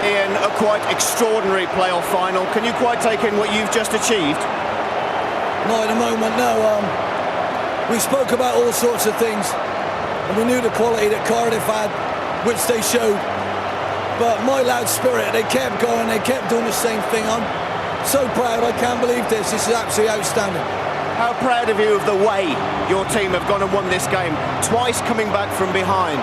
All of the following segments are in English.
Ian, a quite extraordinary playoff final. Can you quite take in what you've just achieved? Not in a moment, no. We spoke about all sorts of things, and we knew the quality that Cardiff had, which they showed. But my lads' spirit, they kept going, they kept doing the same thing. I'm so proud, I can't believe this. This is absolutely outstanding. How proud of you of the way your team have gone and won this game, twice coming back from behind?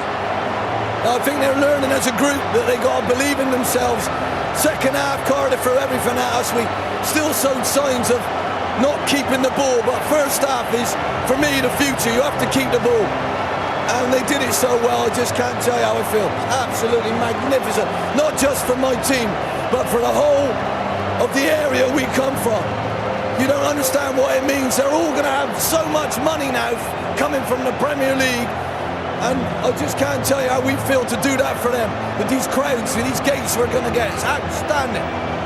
I think they're learning as a group that they got to believe in themselves. Second half, Cardiff threw everything at us. We still showed signs of not keeping the ball, but first half is, for me, the future. You have to keep the ball. And they did it so well, I just can't tell you how I feel. Absolutely magnificent. Not just for my team, but for the whole of the area we come from. You don't understand what it means. They're all going to have so much money now coming from the Premier League. And I just can't tell you how we feel to do that for them. With these crowds, with these gates we're going to get. It's outstanding.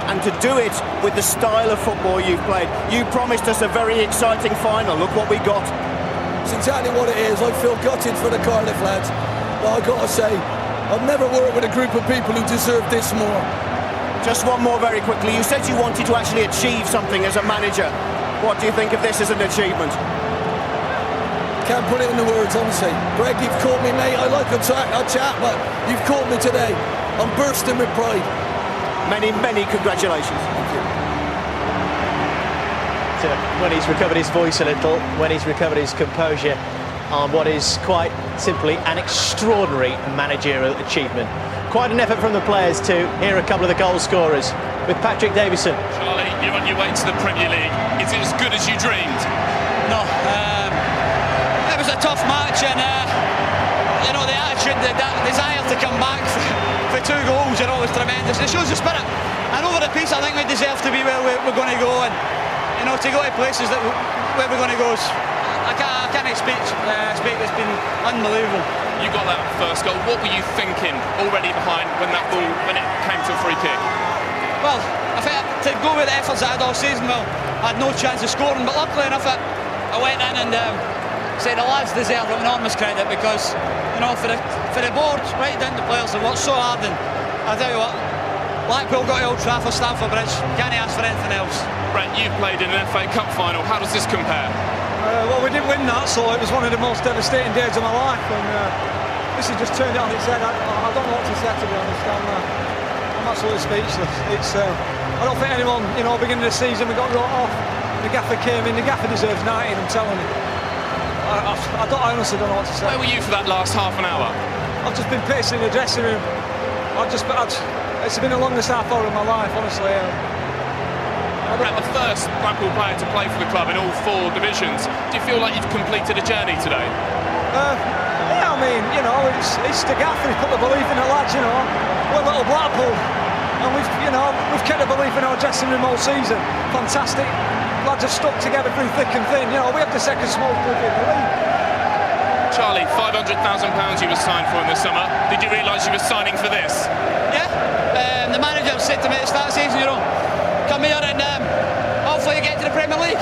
And to do it with the style of football you've played. You promised us a very exciting final. Look what we got. It's exactly what it is. I feel gutted for the Cardiff lads. But I've got to say, I've never worked with a group of people who deserve this more. Just one more very quickly. You said you wanted to actually achieve something as a manager. What do you think of this as an achievement? Can't put it into words, honestly. Greg, you've caught me, mate. I like a chat, but you've caught me today. I'm bursting with pride. Many, many congratulations. Thank you. When he's recovered his voice a little, when he's recovered his composure on what is quite simply an extraordinary managerial achievement. Quite an effort from the players to hear a couple of the goal scorers with Patrick Davison. Charlie, you're on your way to the Premier League. Is it as good as you dreamed? No. It was a tough match, and you know, the attitude, the desire to come back for 2 goals, you know, was tremendous. It shows the spirit. And over the piece, I think we deserve to be where we're going to go, and you know, to go to places that where we're going to go. I can't speak. It's been unbelievable. You got that first goal. What were you thinking already behind when it came to a free kick? Well, I think to go with the efforts I had all season, well, I had no chance of scoring, but luckily enough, I went in and said the lads deserve enormous credit, because you know, for the board, right down to the players, they worked so hard. And I tell you what, Blackpool got to Old Trafford, Stamford Bridge. Can't ask for anything else. Brent, you've played in an FA Cup final. How does this compare? Well, we didn't win that, so it was one of the most devastating days of my life, and this has just turned it on its head. I don't know what to say, to be honest. I'm absolutely speechless. I don't think anyone, you know, beginning of the season we got wrote off. The gaffer came in. The gaffer deserves 19. I'm telling you. I honestly don't know what to say. Where were you for that last half an hour? I've just been pacing in the dressing room. It's been the longest half hour of my life, honestly. Brett, the first Blackpool player to play for the club in all 4 divisions. Do you feel like you've completed a journey today? Yeah, I mean, you know, it's the gaffer. He's put the belief in the lads, you know. We're little Blackpool, and we've kept the belief in our dressing room all season. Fantastic. Lads have stuck together through thick and thin. You know, we have the second smallest club in the league. Charlie, £500,000 you were signed for in the summer. Did you realise you were signing for this? Yeah. The manager said to me at the start of the season, you know, come here and hopefully you get to the Premier League.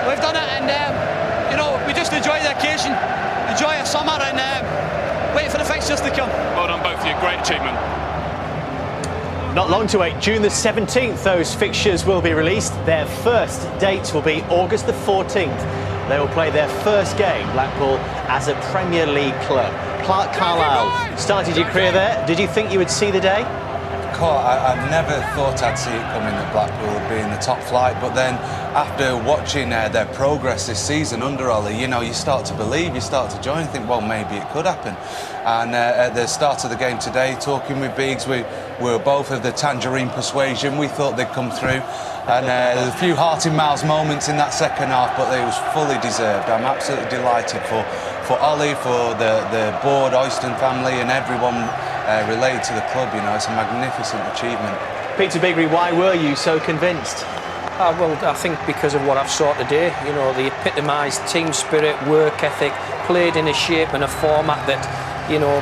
We've done it, and you know, we just enjoy the occasion, enjoy our summer, and wait for the fixtures to come. Well done both of you, great achievement. Not long to wait. June the 17th, those fixtures will be released. Their first date will be August the 14th. They will play their first game, Blackpool, as a Premier League club. Clark Carlisle started your career there. Did you think you would see the day? I never thought I'd see it coming that Blackpool would be in the top flight, but then after watching their progress this season under Ollie, you know, you start to believe, you start to join and think, well, maybe it could happen. And at the start of the game today, talking with Biggs, we were both of the tangerine persuasion. We thought they'd come through, and there was a few heart in mouths moments in that second half, but it was fully deserved. I'm absolutely delighted for Ollie, for the board, Oyston family, and everyone related to the club. You know, it's a magnificent achievement. Peter Biggery, why were you so convinced? Well, I think because of what I've saw today, you know, the epitomised team spirit, work ethic, played in a shape and a format that, you know,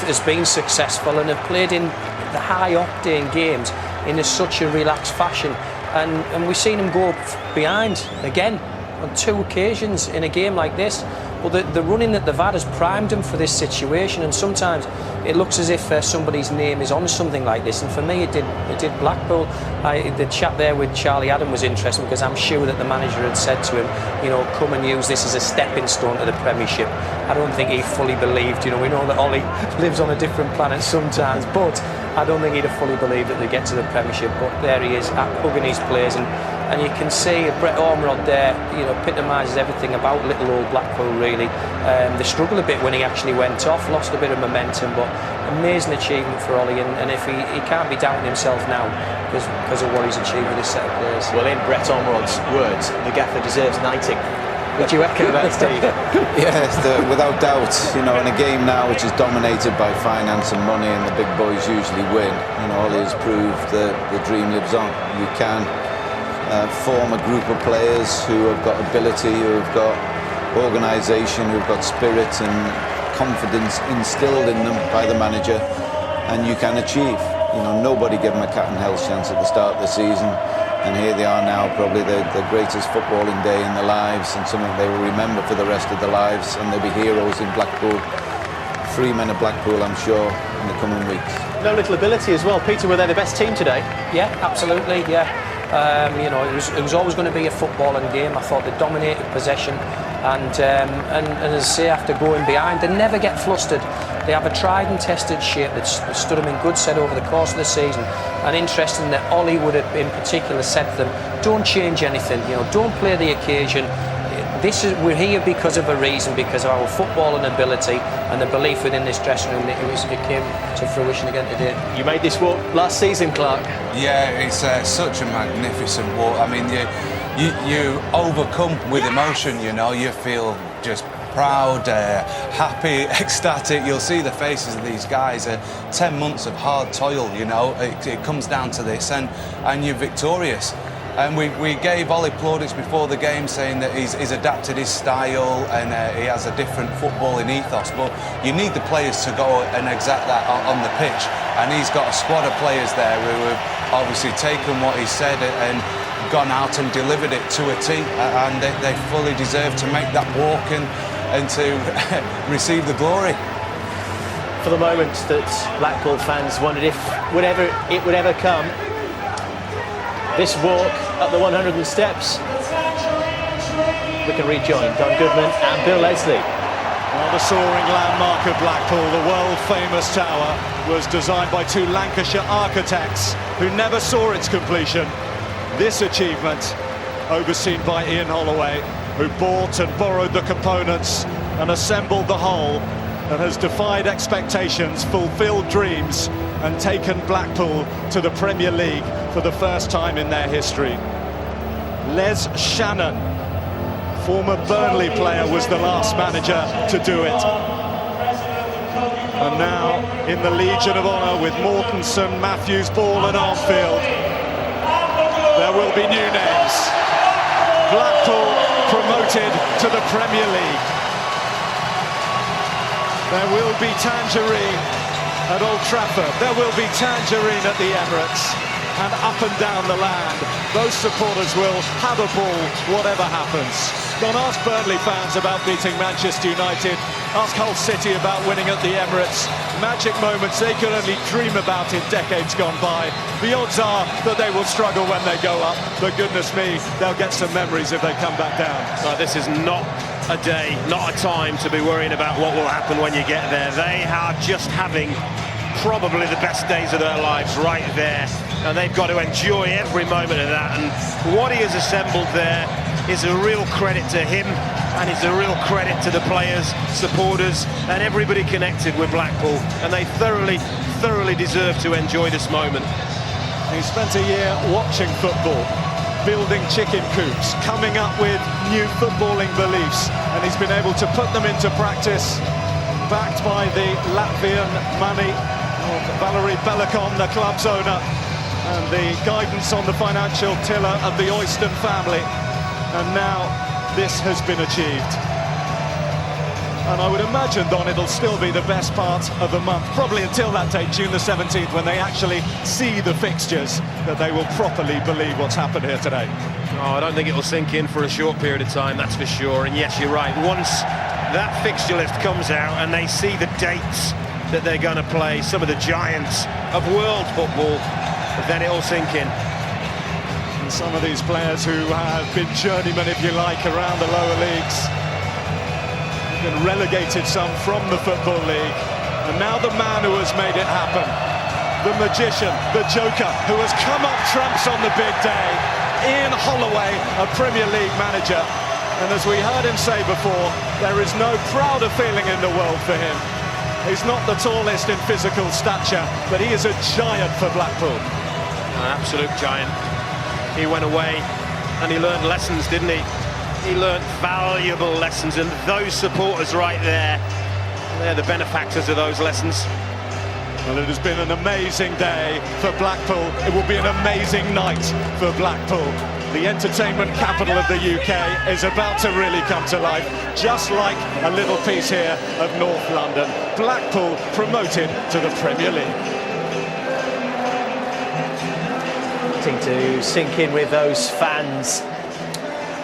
has been successful, and have played in the high-octane games in such a relaxed fashion. And we've seen him go behind again on 2 occasions in a game like this. But the running that they've had has primed them for this situation, and sometimes it looks as if somebody's name is on something like this, and for me it did Blackpool. The chat there with Charlie Adam was interesting, because I'm sure that the manager had said to him, you know, come and use this as a stepping stone to the Premiership. I don't think he fully believed, you know, we know that Ollie lives on a different planet sometimes, but I don't think he'd have fully believed that they'd get to the Premiership. But there he is, hugging his players, and you can see Brett Ormerod there, you know, epitomises everything about little old Blackpool, really. They struggled a bit when he actually went off, lost a bit of momentum, but amazing achievement for Ollie, and if he can't be doubting himself now because of what he's achieved with this set of players. Well, in Brett Ormerod's words, the gaffer deserves knighting. Would you echo that, Steve? Yes, without doubt. You know, in a game now which is dominated by finance and money, and the big boys usually win, you know, Ollie has proved that the dream lives on. You can form a group of players who have got ability, who have got organisation, who have got spirit and confidence instilled in them by the manager, and you can achieve. You know, nobody gave them a cat and hell's chance at the start of the season. And here they are now, probably the greatest footballing day in their lives, and something they will remember for the rest of their lives, and they'll be heroes in Blackpool. Free men of Blackpool, I'm sure, in the coming weeks. No little ability as well. Peter, were they the best team today? Yeah, absolutely, yeah. You know, it was always going to be a footballing game. I thought they dominated possession, and as I say, after going behind, they never get flustered. They have a tried and tested shape that's stood them in good stead over the course of the season. And interesting that Ollie would have in particular said to them, don't change anything, you know, don't play the occasion. We're here because of a reason, because of our footballing ability and the belief within this dressing room that it came to fruition again today. You made this walk last season, Clark. Yeah, it's such a magnificent walk. I mean, you overcome with emotion, you know, you feel just proud, happy, ecstatic. You'll see the faces of these guys. 10 months of hard toil, you know, it comes down to this, and you're victorious. And we gave Ollie plaudits before the game, saying that he's adapted his style and he has a different footballing ethos. But you need the players to go and exact that on the pitch. And he's got a squad of players there who have obviously taken what he said and gone out and delivered it to a T. And they fully deserve to make that walk and to receive the glory. For the moment that Blackpool fans wondered if it would ever come, this walk up the 100 steps, we can rejoin Don Goodman and Bill Leslie. Well, the soaring landmark of Blackpool, the world-famous tower, was designed by two Lancashire architects who never saw its completion. This achievement, overseen by Ian Holloway, who bought and borrowed the components and assembled the whole, and has defied expectations, fulfilled dreams, and taken Blackpool to the Premier League for the first time in their history. Les Shannon, former Burnley player, was the last manager to do it. And now in the Legion of Honour with Mortensen, Matthews, Ball and Armfield, there will be new names. Blackpool promoted to the Premier League. There will be tangerine at Old Trafford. There will be tangerine at the Emirates. And up and down the land, those supporters will have a ball, whatever happens. Go and ask Burnley fans about beating Manchester United. Ask Hull City about winning at the Emirates. Magic moments they could only dream about in decades gone by. The odds are that they will struggle when they go up, but goodness me, they'll get some memories if they come back down. This is not a day, not a time to be worrying about what will happen when you get there. They are just having probably the best days of their lives right there, and they've got to enjoy every moment of that. And what he has assembled there is a real credit to him, and it's a real credit to the players, supporters and everybody connected with Blackpool, and they thoroughly deserve to enjoy this moment. He spent a year watching football, building chicken coops, coming up with new footballing beliefs, and he's been able to put them into practice, backed by the Latvian money of Valery Belikon, the club's owner, and the guidance on the financial tiller of the Oyston family. And now this has been achieved. And I would imagine, Don, it'll still be the best part of the month, probably until that date, June the 17th, when they actually see the fixtures, that they will properly believe what's happened here today. I don't think it'll sink in for a short period of time, that's for sure. And yes, you're right, once that fixture list comes out and they see the dates that they're going to play some of the giants of world football, then it'll sink in. And some of these players who have been journeymen, if you like, around the lower leagues, have been relegated, some from the Football League. And now the man who has made it happen, the magician, the joker, who has come up trumps on the big day, Ian Holloway, a Premier League manager. And as we heard him say before, there is no prouder feeling in the world for him. He's not the tallest in physical stature, but he is a giant for Blackpool. An absolute giant. He went away and he learned lessons, didn't he? He learned valuable lessons, and those supporters right there, they're the benefactors of those lessons. Well, it has been an amazing day for Blackpool. It will be an amazing night for Blackpool. The entertainment capital of the UK is about to really come to life, just like a little piece here of North London. Blackpool promoted to the Premier League. Starting to sink in with those fans.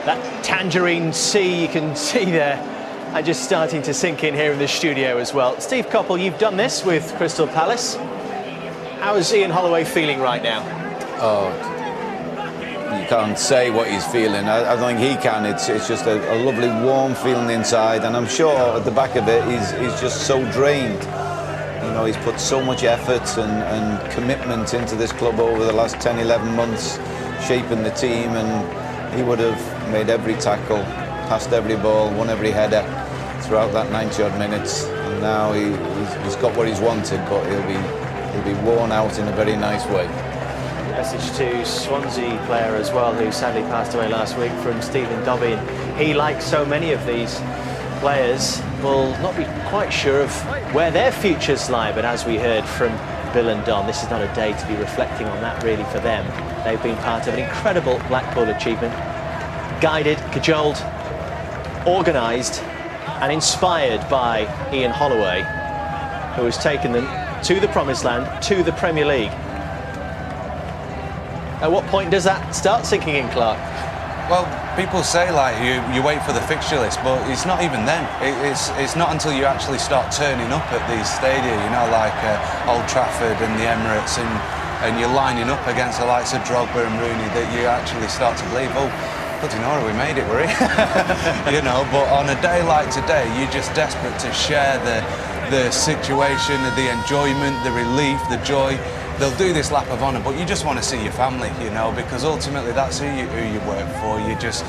That tangerine sea you can see there, and just starting to sink in here in the studio as well. Steve Coppell, you've done this with Crystal Palace. How is Ian Holloway feeling right now? Oh, you can't say what he's feeling. I don't think he can. It's just a lovely warm feeling inside, and I'm sure at the back of it he's just so drained. You know, he's put so much effort and commitment into this club over the last 10-11 months, shaping the team, and he would have made every tackle, passed every ball, won every header throughout that 90-odd minutes, and now he's got what he's wanted, but he'll be worn out in a very nice way. Message to Swansea player as well, who sadly passed away last week, from Stephen Dobbie. He, like so many of these players, will not be quite sure of where their futures lie, but as we heard from Bill and Don, this is not a day to be reflecting on that really for them. They've been part of an incredible Blackpool achievement, guided, cajoled, organised and inspired by Ian Holloway, who has taken them to the promised land, to the Premier League. At what point does that start sinking in, Clark? Well, people say like you wait for the fixture list, but it's not even then. It's not until you actually start turning up at these stadia, you know, like Old Trafford and the Emirates, and you're lining up against the likes of Drogba and Rooney, that you actually start to believe, oh, bloody Nora, we made it, were we? You know, but on a day like today, you're just desperate to share the situation, the enjoyment, the relief, the joy. They'll do this lap of honour, but you just want to see your family, you know, because ultimately that's who you work for. You just,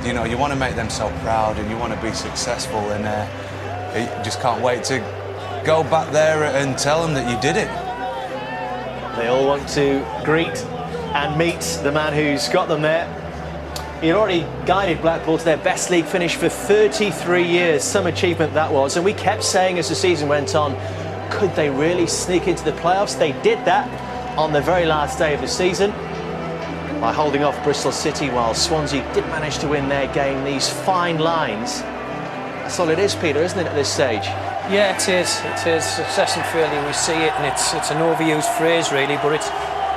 you know, you want to make them so proud, and you want to be successful, and you just can't wait to go back there and tell them that you did it. They all want to greet and meet the man who's got them there. He already guided Blackpool to their best league finish for 33 years. Some achievement that was, and we kept saying as the season went on, could they really sneak into the playoffs? They did that on the very last day of the season by holding off Bristol City, while Swansea did manage to win their game. These fine lines. That's all it is, Peter, isn't it, at this stage? Yeah, it is. It is. Success and failure, we see it, and it's an overused phrase, really, but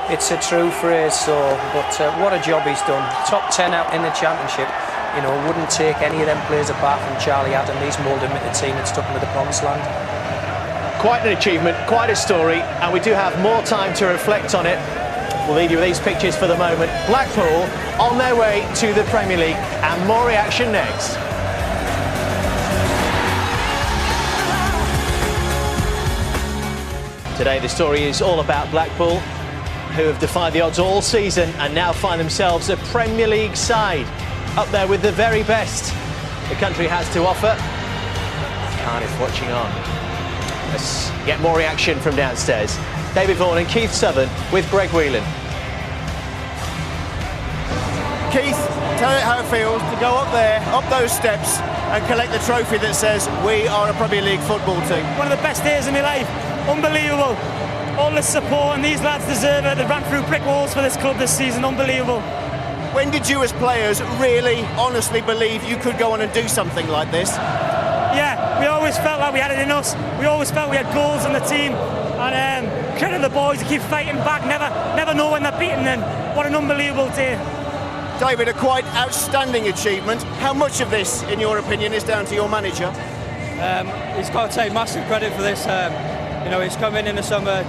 it's a true phrase. So, but what a job he's done. Top 10 out in the Championship. You know, wouldn't take any of them players apart from Charlie Adam. He's moulded him into the team that's took him to the promised land. Quite an achievement, quite a story, and we do have more time to reflect on it. We'll leave you with these pictures for the moment. Blackpool on their way to the Premier League, and more reaction next. Today the story is all about Blackpool, who have defied the odds all season and now find themselves a Premier League side, up there with the very best the country has to offer. Cardiff watching on. Let's get more reaction from downstairs. David Vaughan and Keith Southern with Greg Whelan. Keith, tell it how it feels to go up there, up those steps, and collect the trophy that says we are a Premier League football team. One of the best days of my life. Unbelievable. All the support, and these lads deserve it. They ran through brick walls for this club this season. Unbelievable. When did you as players really, honestly believe you could go on and do something like this? Yeah, we always felt like we had it in us. We always felt we had goals on the team. And credit the boys to keep fighting back, never know when they're beaten. And what an unbelievable day. David, a quite outstanding achievement. How much of this, in your opinion, is down to your manager? He's got to take massive credit for this. You know, he's come in the summer,